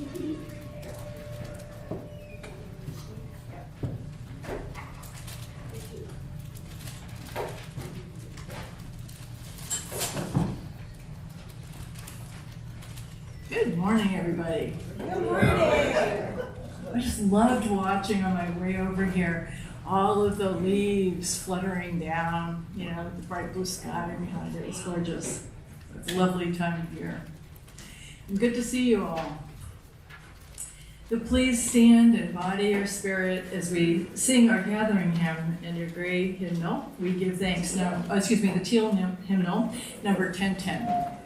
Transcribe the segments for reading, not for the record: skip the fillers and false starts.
Good morning, everybody. Good morning. I just loved watching on my way over here all of the leaves fluttering down, the bright blue sky behind it. It's gorgeous. It's a lovely time of year. And good to see you all. So please stand and body your spirit as we sing our gathering hymn in your gray hymnal. We give thanks. The teal hymnal, number 1010.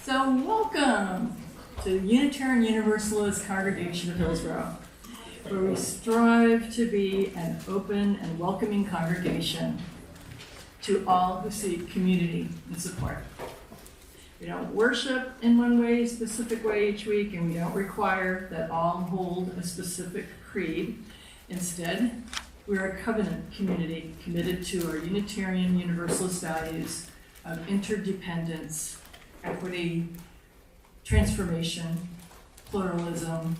So welcome to the Unitarian Universalist congregation of Hillsborough, where we strive to be an open and welcoming congregation to all who seek community and support. We don't worship in one way, specific way each week, and we don't require that all hold a specific creed. Instead, we're a covenant community committed to our Unitarian Universalist values of interdependence, equity, transformation, pluralism,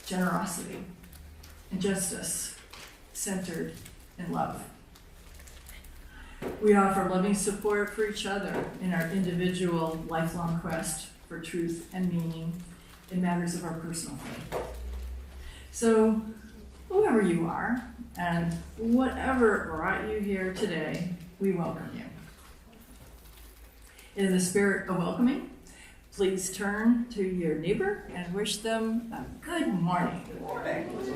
generosity, and justice, centered in love. We offer loving support for each other in our individual lifelong quest for truth and meaning in matters of our personal faith. So, whoever you are, and whatever brought you here today, we welcome you. In the spirit of welcoming, please turn to your neighbor and wish them a good morning. Good morning. Good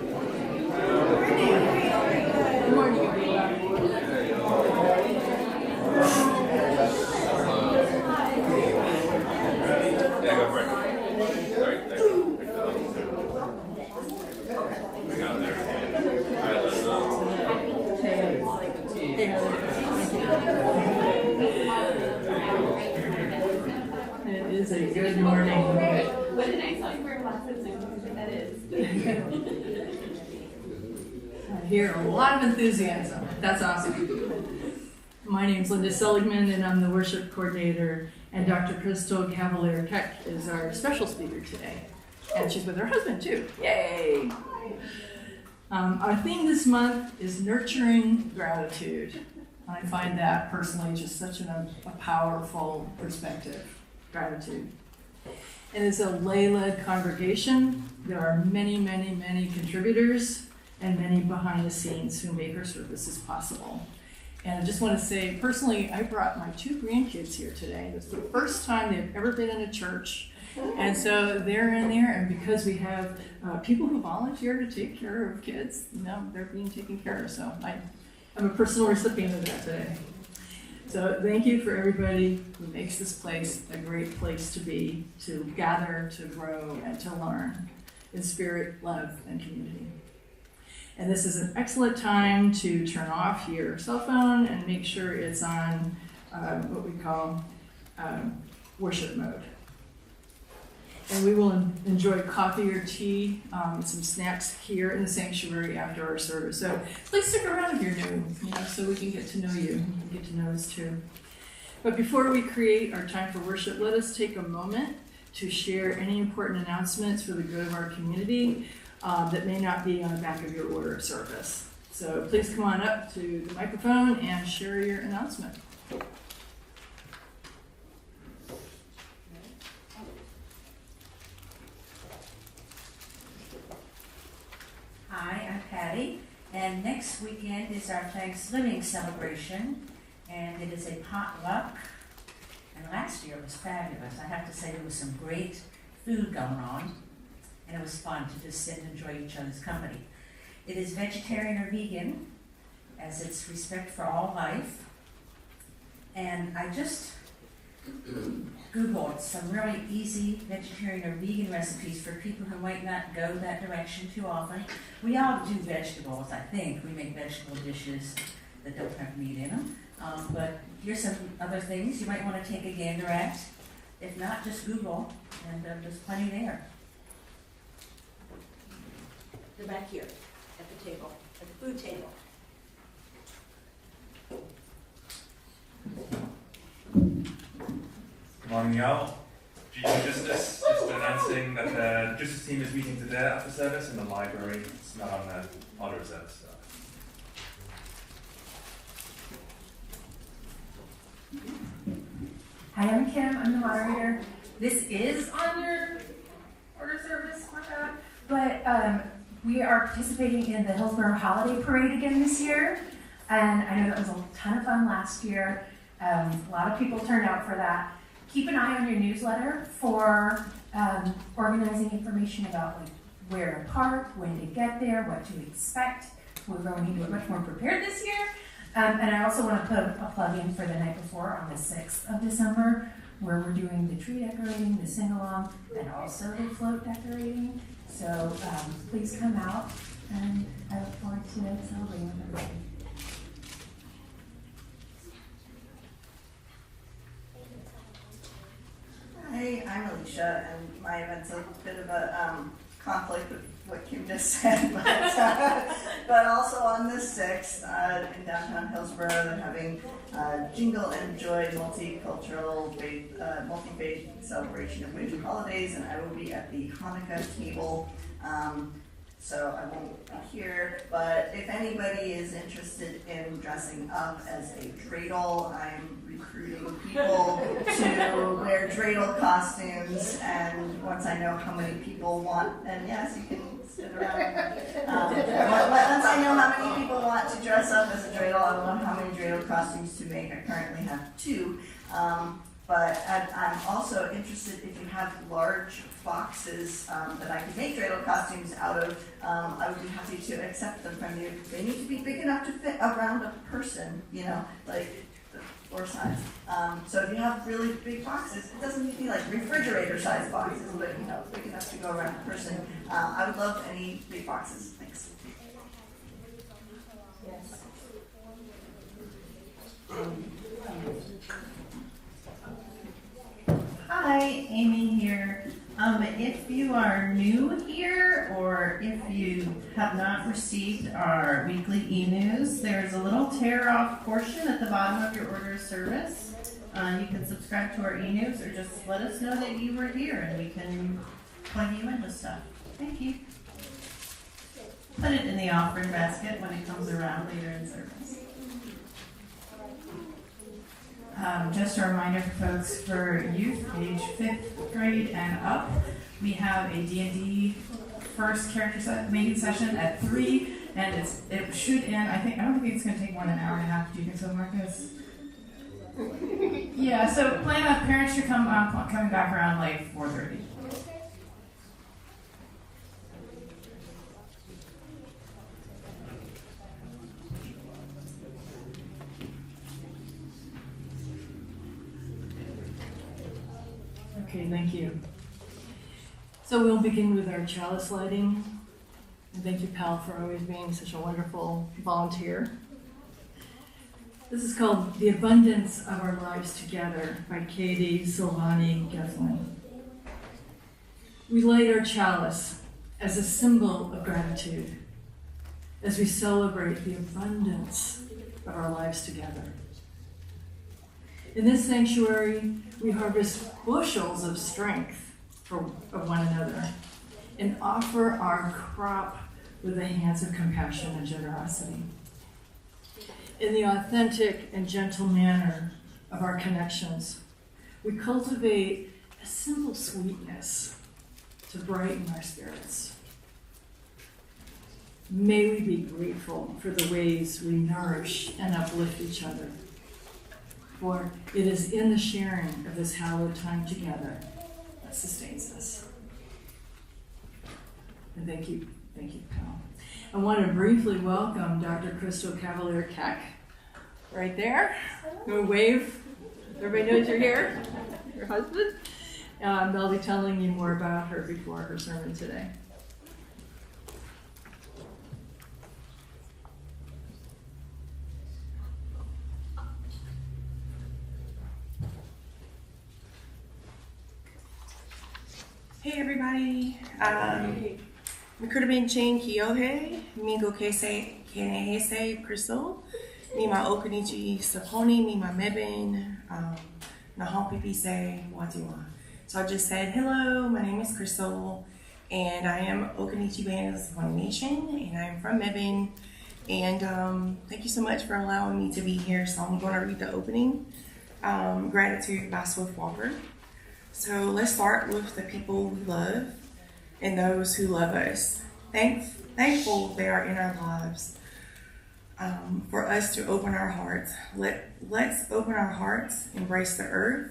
morning, everybody. It is a good morning. What a nice song for glasses. That is. I hear a lot of enthusiasm. That's awesome. My name's Linda Seligman, and I'm the worship coordinator. And Dr. Crystal Cavalier-Keck is our special speaker today. And she's with her husband, too. Yay! Our theme this month is nurturing gratitude. I find that personally just such a powerful perspective, gratitude. It is a lay-led congregation. There are many, many, many contributors and many behind the scenes who make our services possible. And I just want to say, personally, I brought my 2 grandkids here today. It's the first time they've ever been in a church. And so they're in there, and because we have people who volunteer to take care of kids, they're being taken care of. So I'm a personal recipient of that today. So thank you for everybody who makes this place a great place to be, to gather, to grow, and to learn in spirit, love, and community. And this is an excellent time to turn off your cell phone and make sure it's on what we call worship mode. And we will enjoy coffee or tea, some snacks here in the sanctuary after our service. So please stick around if you're new, so we can get to know you and get to know us too. But before we create our time for worship, let us take a moment to share any important announcements for the good of our community that may not be on the back of your order of service. So please come on up to the microphone and share your announcement. Hi, I'm Patty, and next weekend is our Thanksgiving celebration, and it is a potluck. And last year it was fabulous. I have to say there was some great food going on, and it was fun to just sit and enjoy each other's company. It is vegetarian or vegan, as it's respect for all life. And I just Googled some really easy vegetarian or vegan recipes for people who might not go that direction too often. We all do vegetables, I think. We make vegetable dishes that don't have meat in them. But here's some other things you might want to take a gander at. If not, just Google, and there's plenty there. They're back here at the table, at the food table. Good morning, y'all. GG Justice, just announcing that the Justice team is meeting today after service in the library. It's not on the order of service. Hi, I'm Kim. I'm the moderator. This is on your order service, my bad. But we are participating in the Hillsborough Holiday Parade again this year. And I know that was a ton of fun last year. A lot of people turned out for that. Keep an eye on your newsletter for organizing information about where to park, when to get there, what to expect. We're going to be much more prepared this year. And I also want to put a plug in for the night before on the 6th of December, where we're doing the tree decorating, the sing-along, and also the float decorating. So please come out, and I look forward to celebrating with everybody. Hi, I'm Alicia, and my event's a bit of a conflict with what Kim just said, but also on the 6th in downtown Hillsborough, they're having Jingle and Joy multicultural, multi-faith celebration of winter holidays, and I will be at the Hanukkah table. So I won't be here, but if anybody is interested in dressing up as a dreidel, I'm recruiting people to wear dreidel costumes, and once I know how many people want, and yes, you can sit around. Once I know how many people want to dress up as a dreidel, I will know how many dreidel costumes to make. I currently have 2. But I'm also interested if you have large boxes that I can make dreidel costumes out of. I would be happy to accept them from you. They need to be big enough to fit around a person, like the floor size. So if you have really big boxes, it doesn't need to be like refrigerator-sized boxes, but big enough to go around a person. I would love any big boxes. Thanks. Yes. Hi, Amy here. If you are new here or if you have not received our weekly e-news, there's a little tear-off portion at the bottom of your order of service. You can subscribe to our e-news or just let us know that you were here and we can plug you into stuff. Thank you. Put it in the offering basket when it comes around later in service. Just a reminder for folks for youth, age 5th grade and up, we have a D&D first character making session at 3, and it should end. I don't think it's going to take more than an hour and a half. Do you think so, Marcus? Yeah. So plan on parents should coming back around like 4:30. Okay, thank you. So we'll begin with our chalice lighting. And thank you, Pal, for always being such a wonderful volunteer. This is called The Abundance of Our Lives Together by Katie Silvani Geflin. We light our chalice as a symbol of gratitude as we celebrate the abundance of our lives together. In this sanctuary, we harvest bushels of strength of one another and offer our crop with the hands of compassion and generosity. In the authentic and gentle manner of our connections, we cultivate a simple sweetness to brighten our spirits. May we be grateful for the ways we nourish and uplift each other, for it is in the sharing of this hallowed time together that sustains us. And thank you, Pal. I want to briefly welcome Dr. Crystal Cavalier-Keck, right there. Go wave. Everybody knows you're here. Your husband. They'll be telling you more about her before her sermon today. Hey everybody, Mikutabin Chain Kiyohe, Mingo Kese Kenehese Crystal, Mima Okanichi Saponi, Mima Mebin, Nahompipise Watiwa. So I just said, hello, my name is Crystal, and I am Okanichi Band of the Saponi Nation, and I'm from Mebin, and thank you so much for allowing me to be here. So I'm going to read the opening, Gratitude by Swift Walker. So let's start with the people we love and those who love us. Thankful they are in our lives for us to open our hearts. Let's open our hearts, embrace the earth,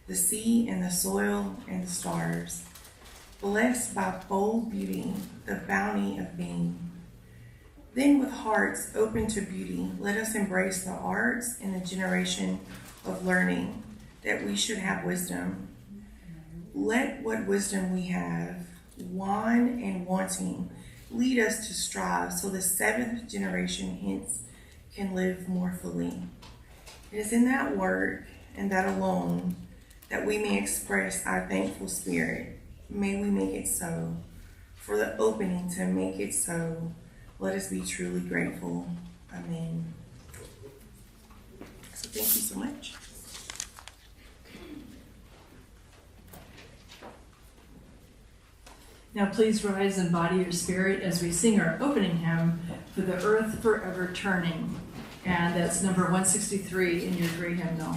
the sea, and the soil, and the stars. Blessed by bold beauty, the bounty of being. Then with hearts open to beauty, let us embrace the arts and the generation of learning, that we should have wisdom. Let what wisdom we have, wine and wanting, lead us to strive so the seventh generation hence can live more fully. It is in that work and that alone that we may express our thankful spirit. May we make it so. For the opening to make it so, let us be truly grateful. Amen. So thank you so much. Now please rise and body your spirit as we sing our opening hymn, For the Earth Forever Turning. And that's number 163 in your great hymnal.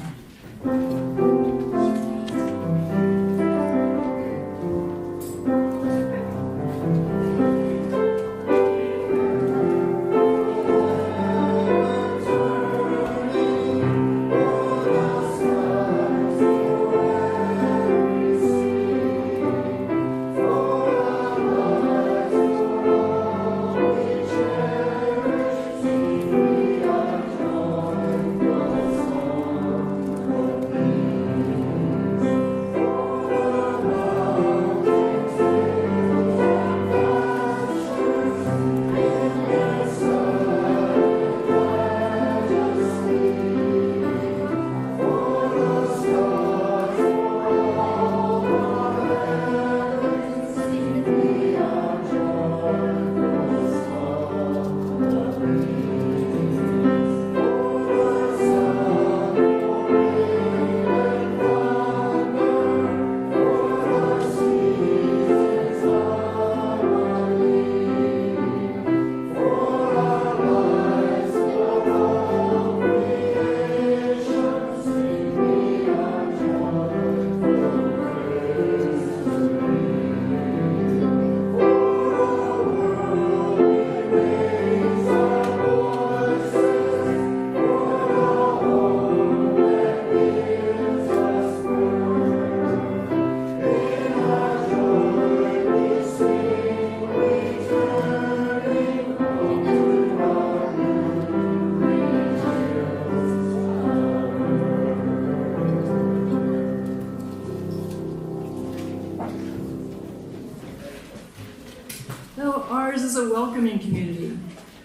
Ours is a welcoming community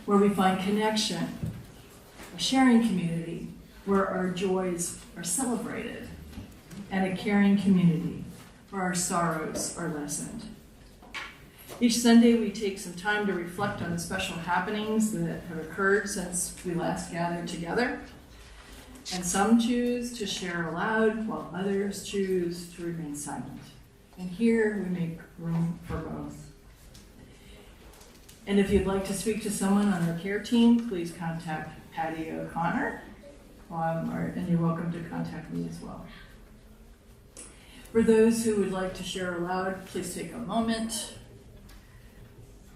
where we find connection, a sharing community where our joys are celebrated, and a caring community where our sorrows are lessened. Each Sunday, we take some time to reflect on the special happenings that have occurred since we last gathered together. And some choose to share aloud, while others choose to remain silent. And here we make room for both. And if you'd like to speak to someone on our care team, please contact Patty O'Connor, and you're welcome to contact me as well. For those who would like to share aloud, please take a moment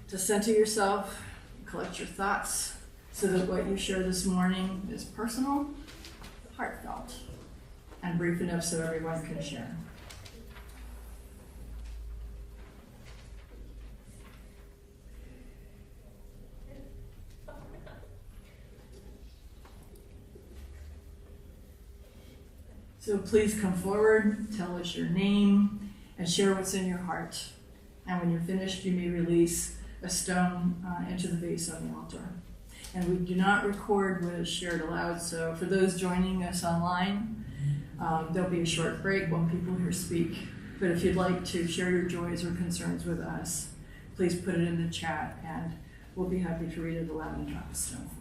to center yourself, collect your thoughts, so that what you share this morning is personal, heartfelt, and brief enough so everyone can share. So please come forward, tell us your name, and share what's in your heart. And when you're finished, you may release a stone into the vase on the altar. And we do not record what is shared aloud, so for those joining us online, there'll be a short break while people here speak. But if you'd like to share your joys or concerns with us, please put it in the chat, and we'll be happy to read it aloud and drop a stone for you.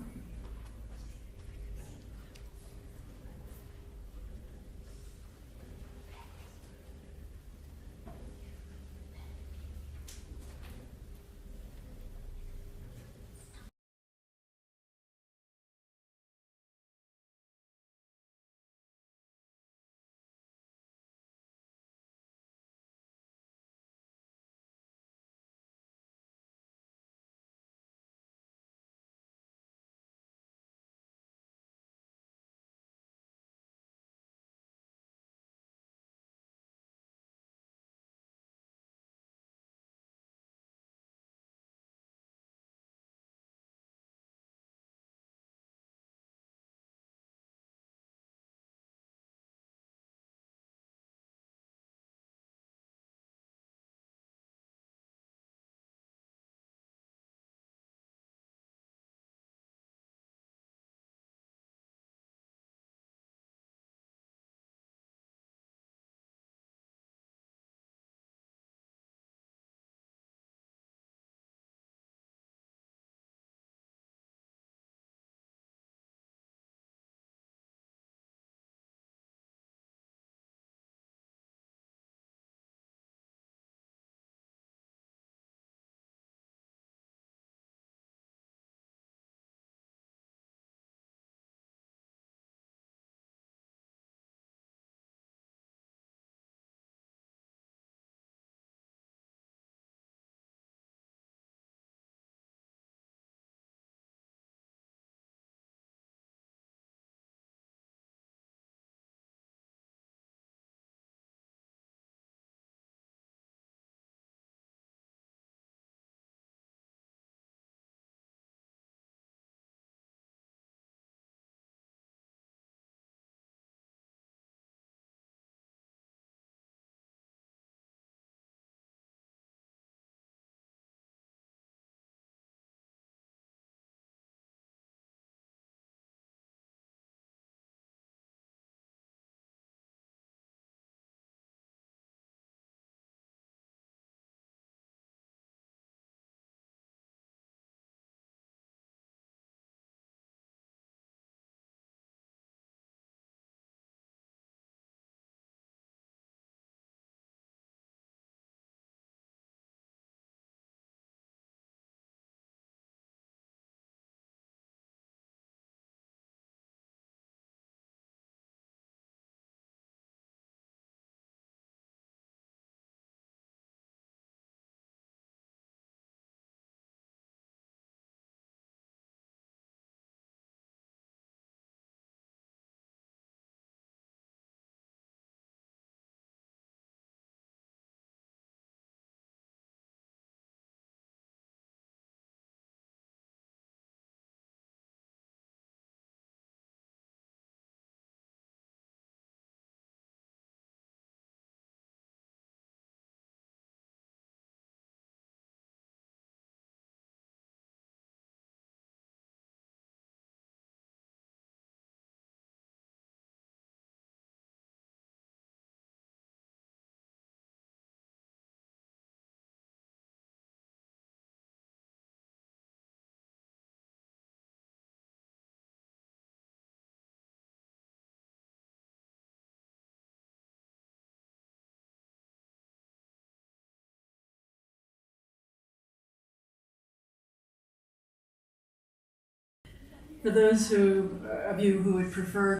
For those of you who would prefer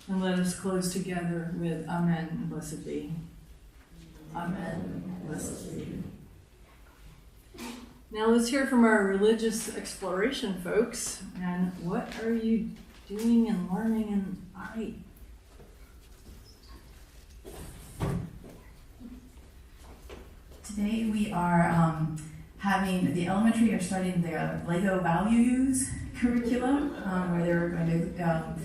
and let us close together with Amen and blessed be. Amen, blessed be. Now let's hear from our religious exploration folks. And what are you doing and learning in RE? Today we are having the elementary are starting their Lego values curriculum, where they're going to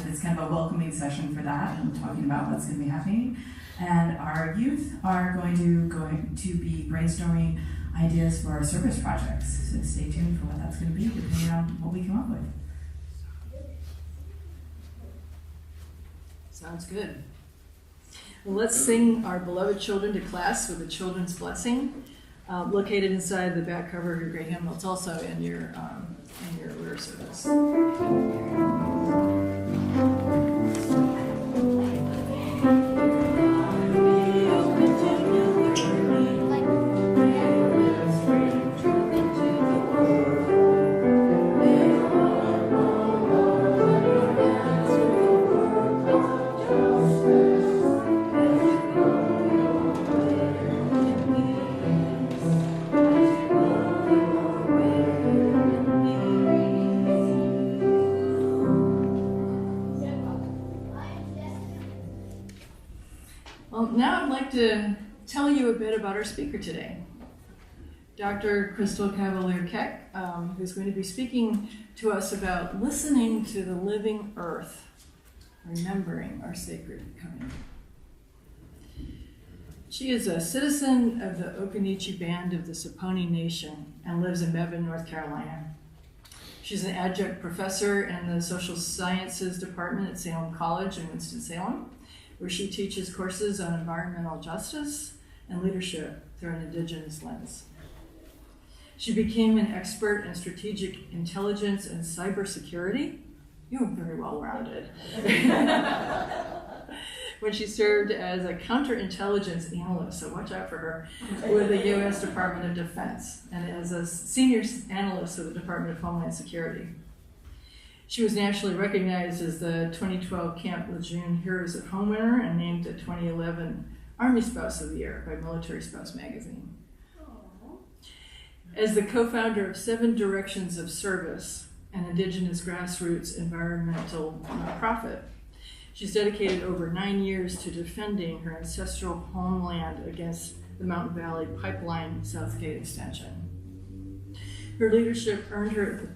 it's kind of a welcoming session for that and talking about what's going to be happening. And our youth are going to be brainstorming ideas for our service projects. So stay tuned for what that's going to be, depending on what we come up with. Sounds good. Well, let's sing our beloved children to class with the children's blessing, located inside the back cover of your gray hymnal. It's also in your order service. Now I'd like to tell you a bit about our speaker today, Dr. Crystal Cavalier-Keck, who's going to be speaking to us about listening to the living earth, remembering our sacred covenant. She is a citizen of the Occaneechi Band of the Saponi Nation and lives in Mebane, North Carolina. She's an adjunct professor in the Social Sciences Department at Salem College in Winston-Salem, where she teaches courses on environmental justice and leadership through an indigenous lens. She became an expert in strategic intelligence and cybersecurity You were very well-rounded. When she served as a counterintelligence analyst, so watch out for her, with the U.S. Department of Defense, and as a senior analyst with the Department of Homeland Security. She was nationally recognized as the 2012 Camp Lejeune Heroes at Home winner and named the 2011 Army Spouse of the Year by Military Spouse magazine. As the co-founder of 7 Directions of Service, an indigenous grassroots environmental nonprofit, she's dedicated over 9 years to defending her ancestral homeland against the Mountain Valley Pipeline Southgate extension. Her leadership earned her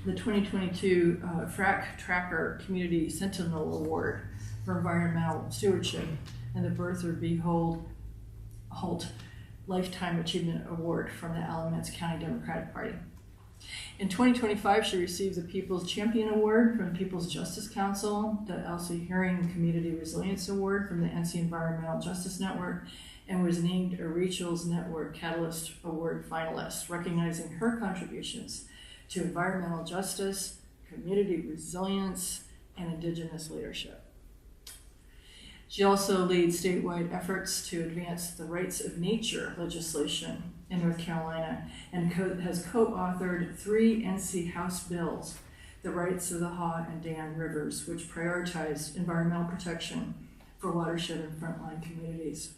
the 2022 Frack Tracker Community Sentinel Award for Environmental Stewardship and the Bertha B. Holt Lifetime Achievement Award from the Alamance County Democratic Party. In 2025, she received the People's Champion Award from People's Justice Council, the Elsie Herring Community Resilience Award from the NC Environmental Justice Network, and was named a Rachel's Network Catalyst Award finalist, recognizing her contributions to environmental justice, community resilience, and indigenous leadership. She also leads statewide efforts to advance the rights of nature legislation in North Carolina and has co-authored 3 NC House bills, the Rights of the Haw and Dan Rivers, which prioritize environmental protection for watershed and frontline communities.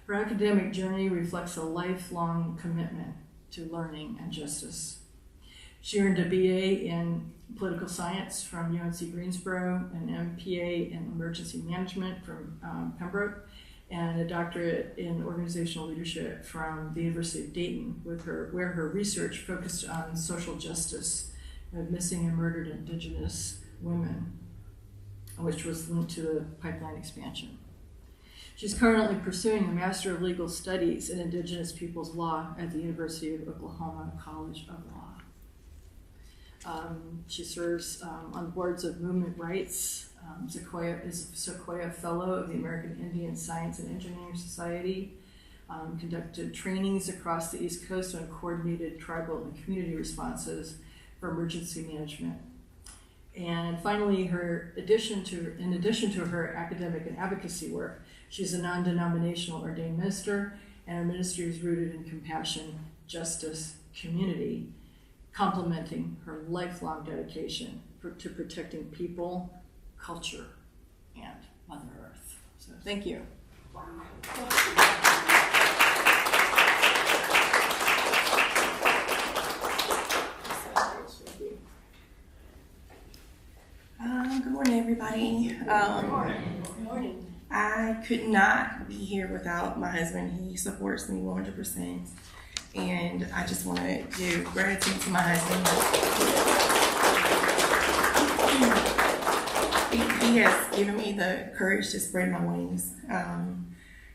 Her academic journey reflects a lifelong commitment to learning and justice. She earned a BA in political science from UNC Greensboro, an MPA in emergency management from Pembroke, and a doctorate in organizational leadership from the University of Dayton, where her research focused on social justice of missing and murdered Indigenous women, which was linked to the pipeline expansion. She's currently pursuing a Master of Legal Studies in Indigenous Peoples Law at the University of Oklahoma College of Law. She serves on boards of Movement Rights, is a Sequoia Fellow of the American Indian Science and Engineering Society, conducted trainings across the East Coast on coordinated tribal and community responses for emergency management. And finally, in addition to her academic and advocacy work, she's a non-denominational ordained minister, and her ministry is rooted in compassion, justice, community, complementing her lifelong dedication to protecting people, culture, and Mother Earth. So thank you. Good morning, everybody. Good morning. I could not be here without my husband. He supports me 100%. And I just want to give gratitude to my husband. He has given me the courage to spread my wings.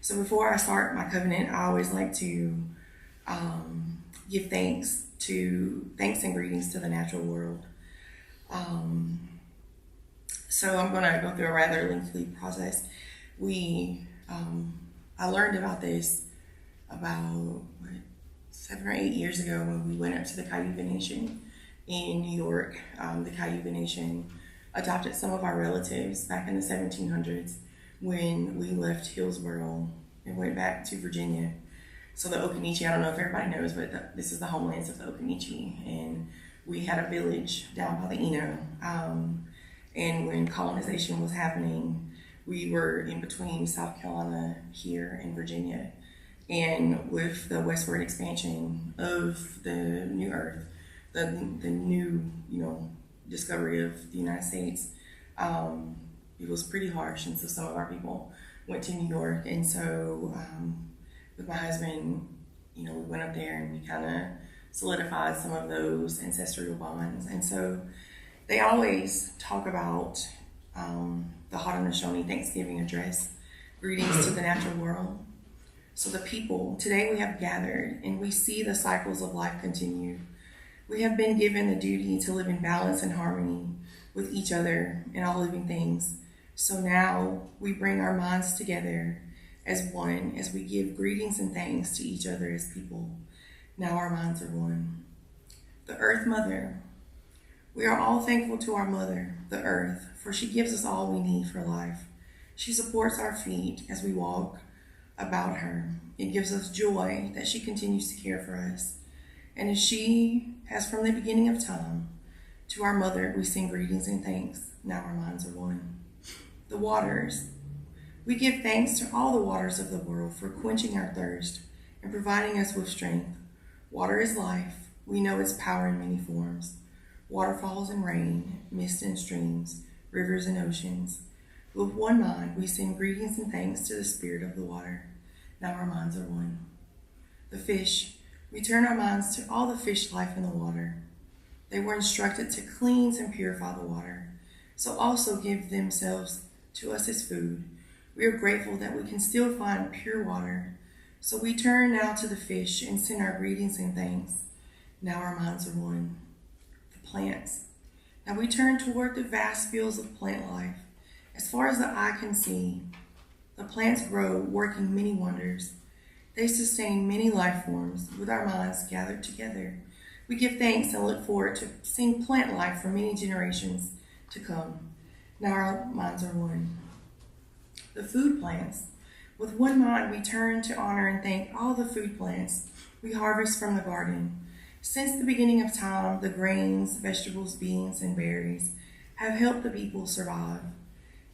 So before I start my covenant, I always like to give thanks and greetings to the natural world. So I'm going to go through a rather lengthy process. I learned about this about 7 or 8 years ago when we went up to the Cayuga Nation in New York. The Cayuga Nation adopted some of our relatives back in the 1700s when we left Hillsborough and went back to Virginia. So the Occaneechi, I don't know if everybody knows, but this is the homelands of the Occaneechi. And we had a village down by the Eno. And when colonization was happening, we were in between South Carolina here and Virginia. And with the westward expansion of the new earth, the new, discovery of the United States, it was pretty harsh. And so some of our people went to New York. And so with my husband, we went up there and we kind of solidified some of those ancestral bonds. And so they always talk about the Haudenosaunee Thanksgiving address, greetings to the natural world. So the people, today we have gathered and we see the cycles of life continue. We have been given the duty to live in balance and harmony with each other and all living things. So now we bring our minds together as one, as we give greetings and thanks to each other as people. Now our minds are one. The Earth Mother, We are all thankful to our mother, the earth, for she gives us all we need for life. She supports our feet as we walk about her. It gives us joy that she continues to care for us. And as she has from the beginning of time, to our mother we sing greetings and thanks. Now our minds are one. The waters. We give thanks to all the waters of the world for quenching our thirst and providing us with strength. Water is life. We know its power in many forms. Waterfalls and rain, mist and streams, rivers and oceans. With one mind, we send greetings and thanks to the spirit of the water. Now our minds are one. The fish. We turn our minds to all the fish life in the water. They were instructed to cleanse and purify the water, so also give themselves to us as food. We are grateful that we can still find pure water, so we turn now to the fish and send our greetings and thanks. Now our minds are one. The plants. Now we turn toward the vast fields of plant life. As far as the eye can see, the plants grow, working many wonders. They sustain many life forms with our minds gathered together. We give thanks and look forward to seeing plant life for many generations to come. Now our minds are one. The food plants. With one mind, we turn to honor and thank all the food plants we harvest from the garden. Since the beginning of time, the grains, vegetables, beans, and berries have helped the people survive.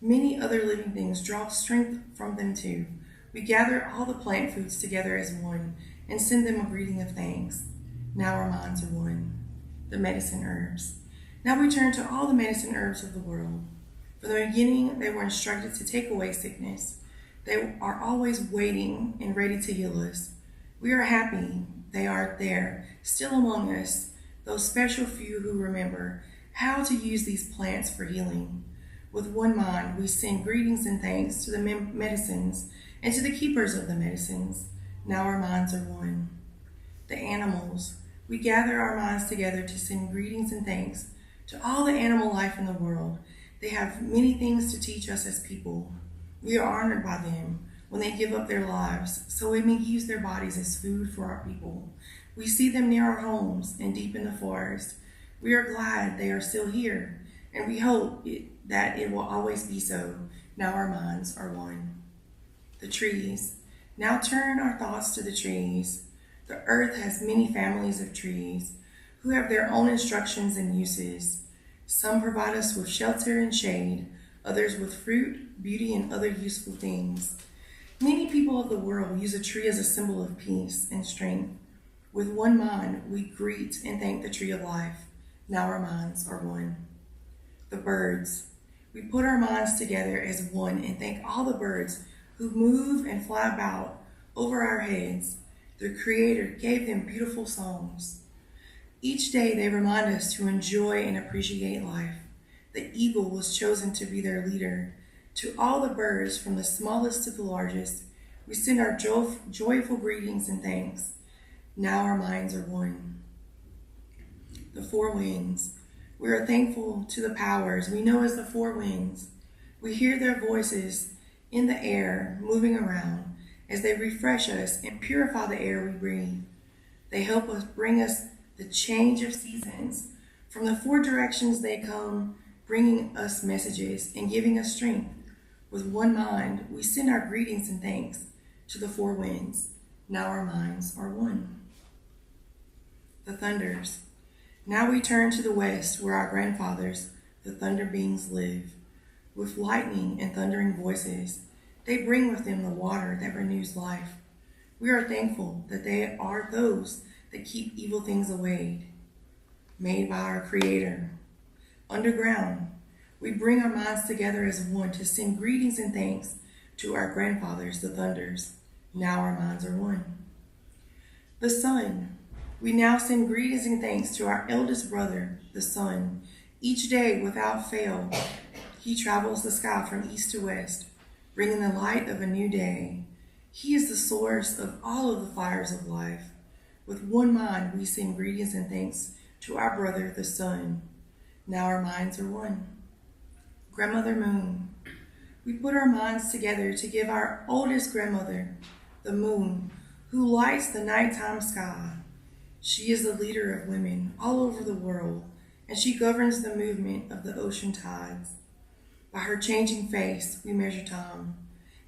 Many other living things draw strength from them too. We gather all the plant foods together as one and send them a greeting of thanks. Now our minds are one. The medicine herbs. Now we turn to all the medicine herbs of the world. From the beginning, they were instructed to take away sickness. They are always waiting and ready to heal us. We are happy they are there, still among us, those special few who remember how to use these plants for healing. With one mind, we send greetings and thanks to the medicines and to the keepers of the medicines. Now our minds are one. The animals. We gather our minds together to send greetings and thanks to all the animal life in the world. They have many things to teach us as people. We are honored by them when they give up their lives, so we may use their bodies as food for our people. We see them near our homes and deep in the forest. We are glad they are still here, and we hope that it will always be so. Now our minds are one. The trees. Now turn our thoughts to the trees. The earth has many families of trees who have their own instructions and uses. Some provide us with shelter and shade, others with fruit, beauty, and other useful things. Many people of the world use a tree as a symbol of peace and strength. With one mind, we greet and thank the tree of life. Now our minds are one. The birds. We put our minds together as one and thank all the birds who move and fly about over our heads. The Creator gave them beautiful songs. Each day they remind us to enjoy and appreciate life. The eagle was chosen to be their leader. To all the birds, from the smallest to the largest, we send our joyful greetings and thanks. Now our minds are one. The four winds. We are thankful to the powers we know as the four winds. We hear their voices in the air, moving around, as they refresh us and purify the air we breathe. They help us bring us the change of seasons. From the four directions they come, bringing us messages and giving us strength. With one mind, we send our greetings and thanks to the four winds. Now our minds are one. The thunders. Now we turn to the west, where our grandfathers, the thunder beings, live. With lightning and thundering voices, they bring with them the water that renews life. We are thankful that they are those that keep evil things away, made by our Creator. Underground, we bring our minds together as one to send greetings and thanks to our grandfathers, the thunders. Now our minds are one. The sun. We now send greetings and thanks to our eldest brother, the sun. Each day, without fail, he travels the sky from east to west, bringing the light of a new day. He is the source of all of the fires of life. With one mind, we send greetings and thanks to our brother, the sun. Now our minds are one. Grandmother Moon. We put our minds together to give our oldest grandmother, the moon, who lights the nighttime sky. She is the leader of women all over the world and she governs the movement of the ocean tides. By her changing face, we measure time,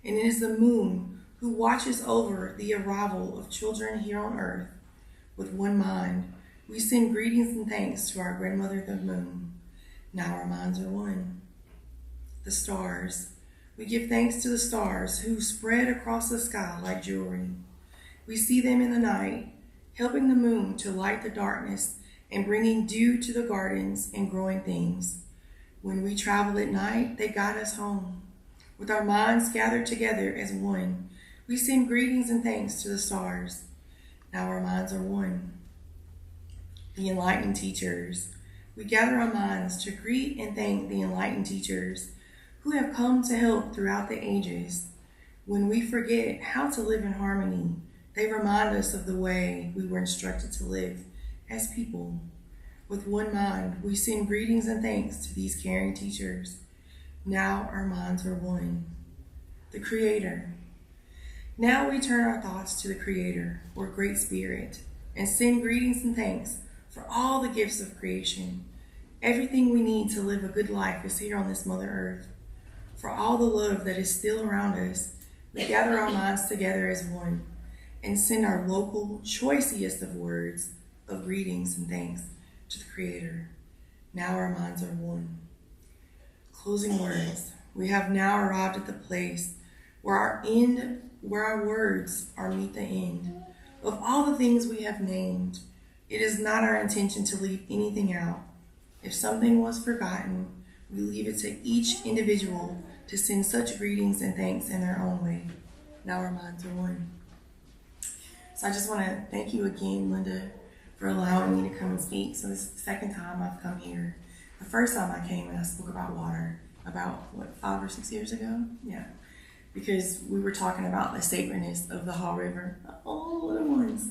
and it is the moon who watches over the arrival of children here on earth. With one mind, we send greetings and thanks to our grandmother, the moon. Now our minds are one. The stars. We give thanks to the stars who spread across the sky like jewelry. We see them in the night, helping the moon to light the darkness and bringing dew to the gardens and growing things. When we travel at night, they guide us home. With our minds gathered together as one, we send greetings and thanks to the stars. Now our minds are one. The enlightened teachers. We gather our minds to greet and thank the enlightened teachers who have come to help throughout the ages. When we forget how to live in harmony, they remind us of the way we were instructed to live as people. With one mind, we send greetings and thanks to these caring teachers. Now our minds are one. The Creator. Now we turn our thoughts to the Creator, or Great Spirit, and send greetings and thanks for all the gifts of creation. Everything we need to live a good life is here on this Mother Earth. For all the love that is still around us, we gather our minds together as one and send our local, choicest of words of greetings and thanks to the Creator. Now our minds are one. Closing words. We have now arrived at the place where our words are meet the end. Of all the things we have named, it is not our intention to leave anything out. If something was forgotten, we leave it to each individual to send such greetings and thanks in their own way. Now our minds are one. So I just want to thank you again, Linda, for allowing me to come and speak. So this is the second time I've come here. The first time I came and I spoke about water, about 5 or 6 years ago? Yeah. Because we were talking about the sacredness of the Haw River. Oh, little ones.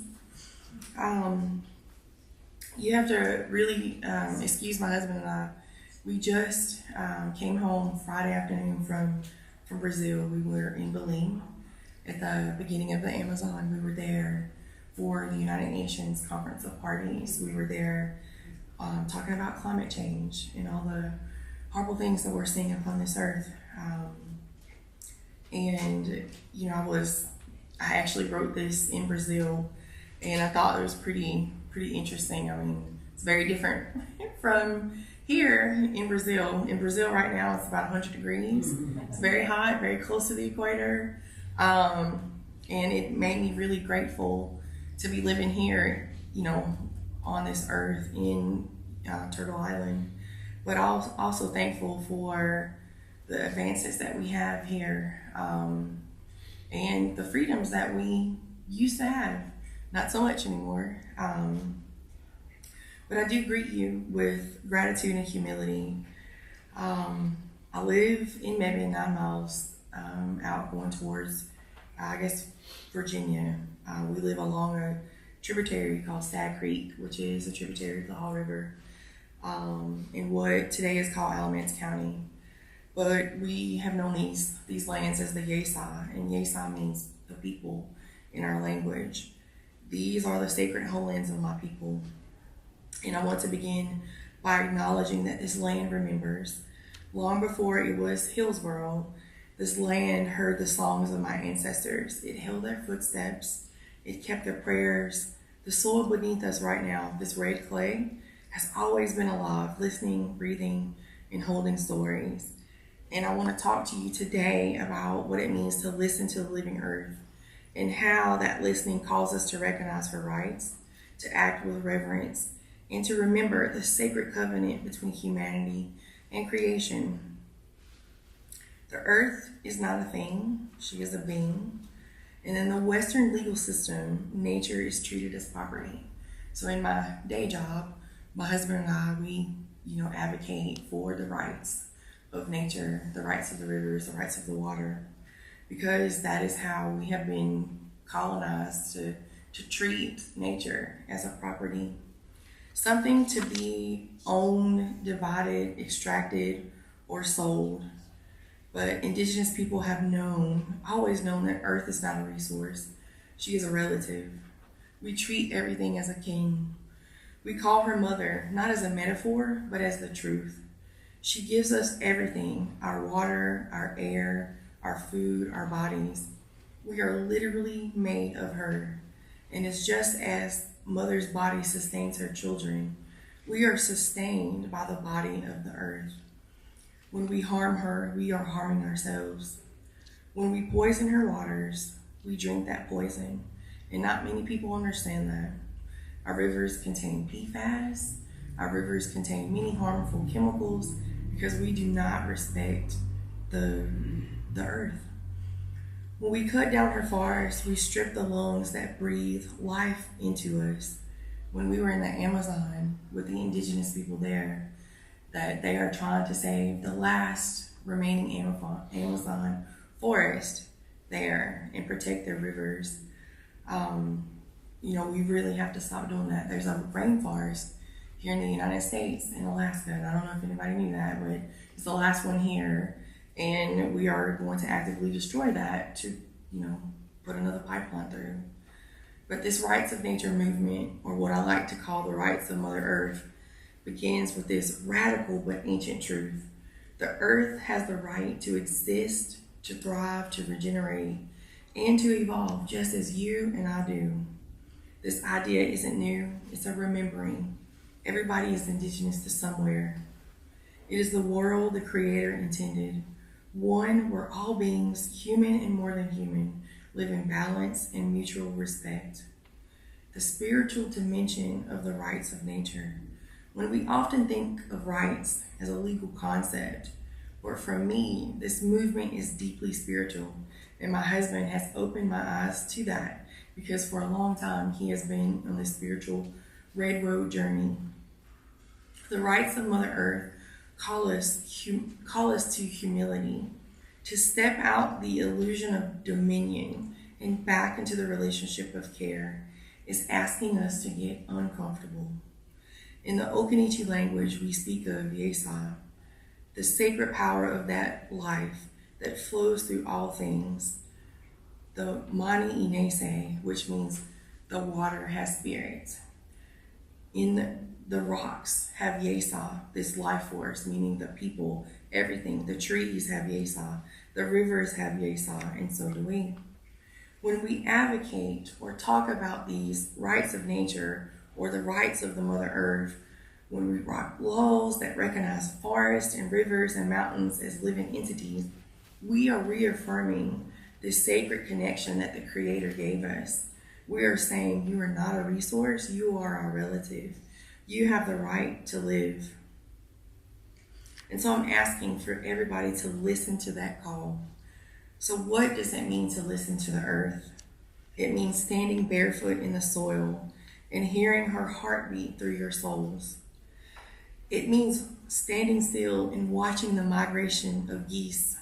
You have to really excuse my husband and I. We just came home Friday afternoon from Brazil. We were in Belém at the beginning of the Amazon. We were there for the United Nations Conference of Parties. We were there talking about climate change and all the horrible things that we're seeing upon this earth. And you know, I actually wrote this in Brazil, and I thought it was pretty interesting. I mean, it's very different from here in Brazil. In Brazil right now, it's about 100 degrees. It's very hot, very close to the equator. And it made me really grateful to be living here, you know, on this earth in Turtle Island. But also thankful for the advances that we have here, and the freedoms that we used to have. Not so much anymore. But I do greet you with gratitude and humility. I live in Mebane, 9 miles out going towards, Virginia. We live along a tributary called Stag Creek, which is a tributary of the Haw River, in what today is called Alamance County. But we have known these lands as the Yesa, and Yesa means the people in our language. These are the sacred homelands of my people. And I want to begin by acknowledging that this land remembers. Long before it was Hillsborough, this land heard the songs of my ancestors. It held their footsteps. It kept their prayers. The soil beneath us right now, this red clay, has always been alive, listening, breathing, and holding stories. And I want to talk to you today about what it means to listen to the living earth and how that listening calls us to recognize her rights, to act with reverence, and to remember the sacred covenant between humanity and creation. The earth is not a thing, she is a being. And in the Western legal system, nature is treated as property. So in my day job, my husband and I, we advocate for the rights of nature, the rights of the rivers, the rights of the water, because that is how we have been colonized to treat nature as a property. Something to be owned, divided, extracted, or sold. But indigenous people have always known that earth is not a resource. She is a relative. We treat everything as a king. We call her mother, not as a metaphor, but as the truth. She gives us everything, our water, our air, our food, our bodies. We are literally made of her. And it's just as mother's body sustains her children, we are sustained by the body of the earth. When we harm her, we are harming ourselves. When we poison her waters, we drink that poison. And not many people understand that. Our rivers contain PFAS. Our rivers contain many harmful chemicals because we do not respect the earth. When we cut down her forests, we strip the lungs that breathe life into us. When we were in the Amazon with the indigenous people there, that they are trying to save the last remaining Amazon forest there and protect their rivers. We really have to stop doing that. There's a rainforest here in the United States, in Alaska, and I don't know if anybody knew that, but it's the last one here, and we are going to actively destroy that to, put another pipeline through. But this rights of nature movement, or what I like to call the rights of Mother Earth, begins with this radical but ancient truth. The earth has the right to exist, to thrive, to regenerate, and to evolve, just as you and I do. This idea isn't new, it's a remembering. Everybody is indigenous to somewhere. It is the world the Creator intended, one where all beings, human and more than human, live in balance and mutual respect. The spiritual dimension of the rights of nature. When we often think of rights as a legal concept, but for me, this movement is deeply spiritual, and my husband has opened my eyes to that because for a long time he has been on this spiritual red road journey. The rights of Mother Earth call us to humility, to step out the illusion of dominion and back into the relationship of care. Is asking us to get uncomfortable. In the Okinichi language, we speak of Yesa, the sacred power of that life that flows through all things. The Mani Inese, which means the water has spirit. In the rocks have Yesa, this life force, meaning the people, everything. The trees have Yesa, the rivers have Yesa, and so do we. When we advocate or talk about these rights of nature or the rights of the Mother Earth, when we write laws that recognize forests and rivers and mountains as living entities, we are reaffirming this sacred connection that the Creator gave us. We are saying you are not a resource, you are our relative. You have the right to live. And so I'm asking for everybody to listen to that call. So what does it mean to listen to the earth? It means standing barefoot in the soil and hearing her heartbeat through your souls. It means standing still and watching the migration of geese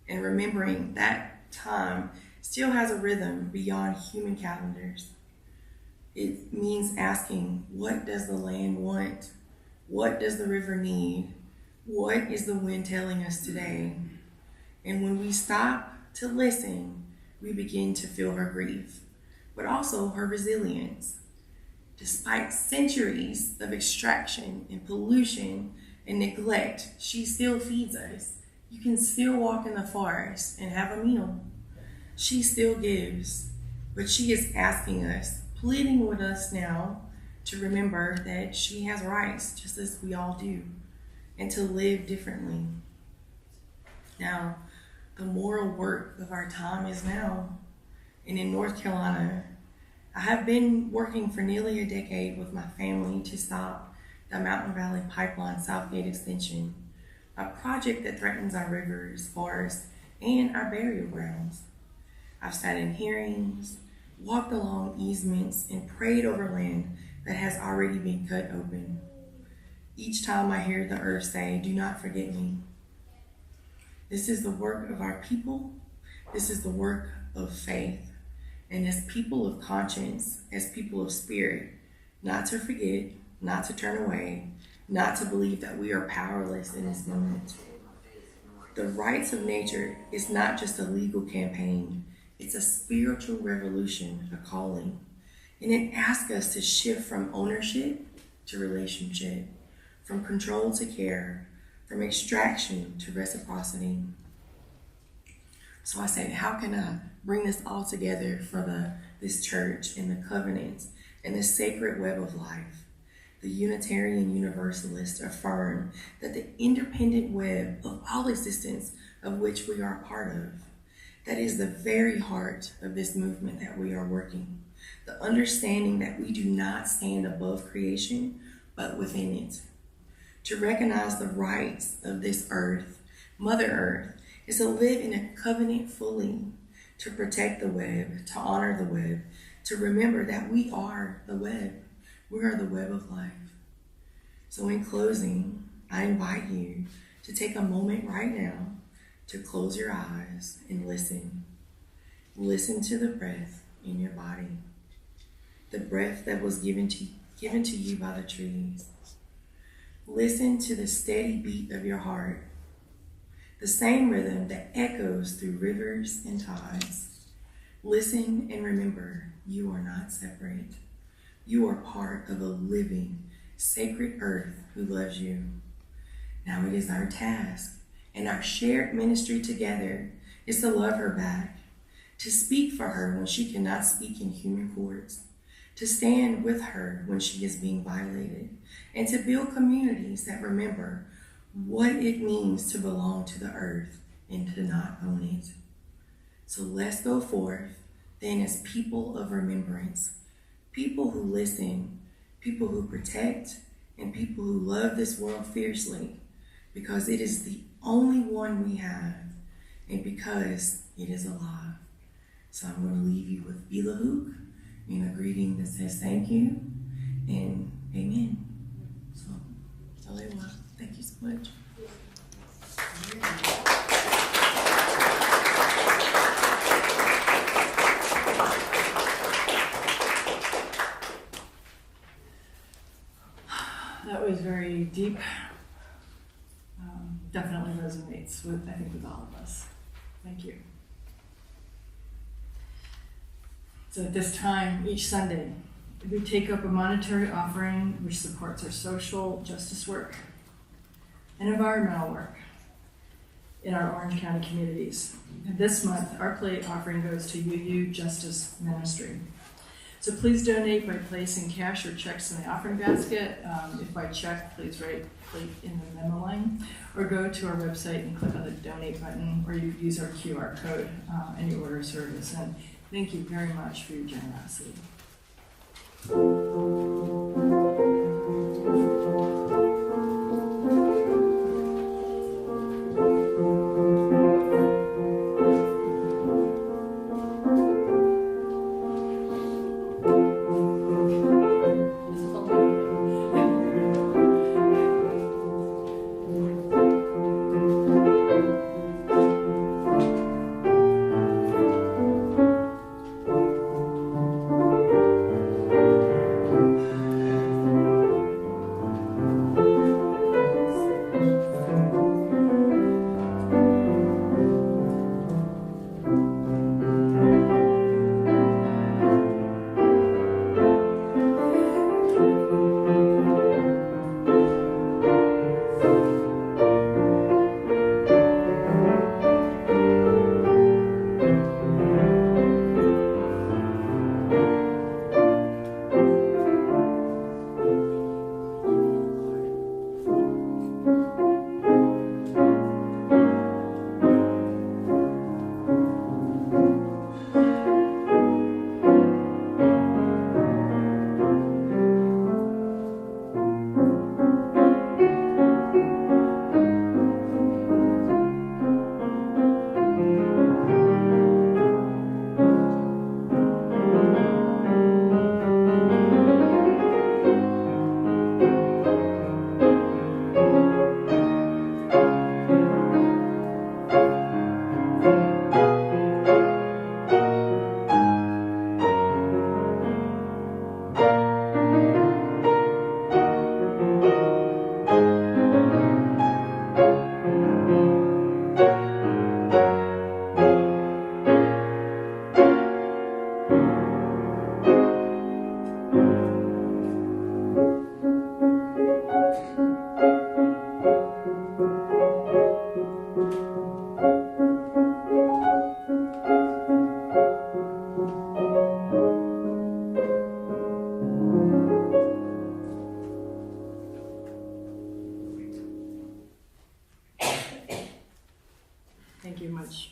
and remembering that time still has a rhythm beyond human calendars. It means asking, what does the land want? What does the river need? What is the wind telling us today? And when we stop to listen, we begin to feel her grief, but also her resilience. Despite centuries of extraction and pollution and neglect, she still feeds us. You can still walk in the forest and have a meal. She still gives, but she is asking us, pleading with us now to remember that she has rights just as we all do and to live differently. Now, the moral work of our time is now. And in North Carolina, I have been working for nearly a decade with my family to stop the Mountain Valley Pipeline Southgate Extension, a project that threatens our rivers, forests, and our burial grounds. I've sat in hearings, walked along easements, and prayed over land that has already been cut open. Each time I hear the earth say, "Do not forget me." This is the work of our people. This is the work of faith. And as people of conscience, as people of spirit, not to forget, not to turn away, not to believe that we are powerless in this moment. The rights of nature is not just a legal campaign. It's a spiritual revolution, a calling. And it asks us to shift from ownership to relationship, from control to care, from extraction to reciprocity. So I said, how can I bring this all together for this church and the covenants and the sacred web of life? The Unitarian Universalist affirm that the independent web of all existence of which we are a part of, that is the very heart of this movement that we are working. The understanding that we do not stand above creation, but within it. To recognize the rights of this earth, Mother Earth, is to live in a covenant fully, to protect the web, to honor the web, to remember that we are the web. We are the web of life. So in closing, I invite you to take a moment right now to close your eyes and listen. Listen to the breath in your body, the breath that was given to you by the trees. Listen to the steady beat of your heart, the same rhythm that echoes through rivers and tides. Listen and remember, you are not separate. You are part of a living, sacred earth who loves you. Now it is our task and our shared ministry together is to love her back, to speak for her when she cannot speak in human courts, to stand with her when she is being violated, and to build communities that remember what it means to belong to the earth and to not own it. So let's go forth then as people of remembrance, people who listen, people who protect, and people who love this world fiercely, because it is the only one we have, and because it is alive. So I'm going to leave you with Bilahuk in a greeting that says thank you and amen. So, Alewa, thank you so much. That was very deep. Definitely resonates with, I think, with all of us. Thank you. So at this time, each Sunday, we take up a monetary offering which supports our social justice work and environmental work in our Orange County communities. And this month, our plate offering goes to UU Justice Ministry. So please donate by placing cash or checks in the offering basket. If by check, please write plate in the memo line, or go to our website and click on the donate button, or you use our QR code and you order service. And thank you very much for your generosity.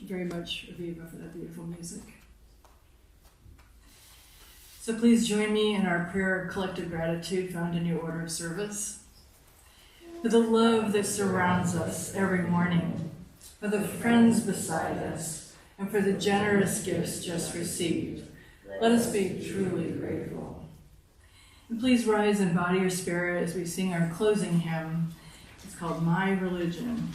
very much, Aviva, for that beautiful music. So please join me in our prayer of collective gratitude found in your order of service. For the love that surrounds us every morning, for the friends beside us, and for the generous gifts just received, let us be truly grateful. And please rise in body or spirit as we sing our closing hymn. It's called My Religion.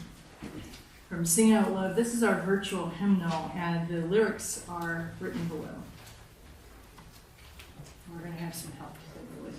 From Sing Out Loud, this is our virtual hymnal, and the lyrics are written below. We're going to have some help, hopefully.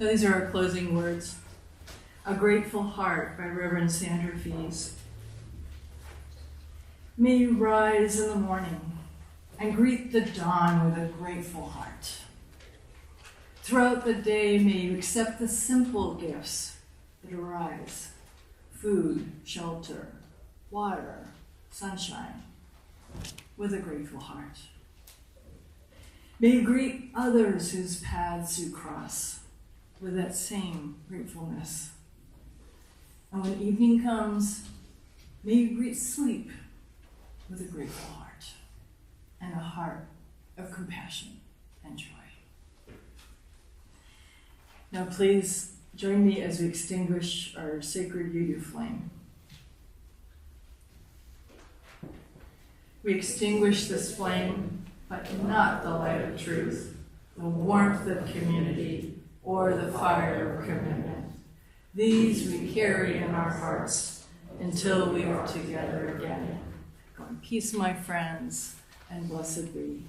So these are our closing words. A Grateful Heart by Reverend Sandra Fees. May you rise in the morning and greet the dawn with a grateful heart. Throughout the day, may you accept the simple gifts that arise: food, shelter, water, sunshine, with a grateful heart. May you greet others whose paths you cross with that same gratefulness. And when evening comes, may you greet sleep with a grateful heart and a heart of compassion and joy. Now please join me as we extinguish our sacred UU flame. We extinguish this flame, but not the light of truth, the warmth of community, or the fire of commitment. These we carry in our hearts until we are together again. Go in peace, my friends, and blessed be.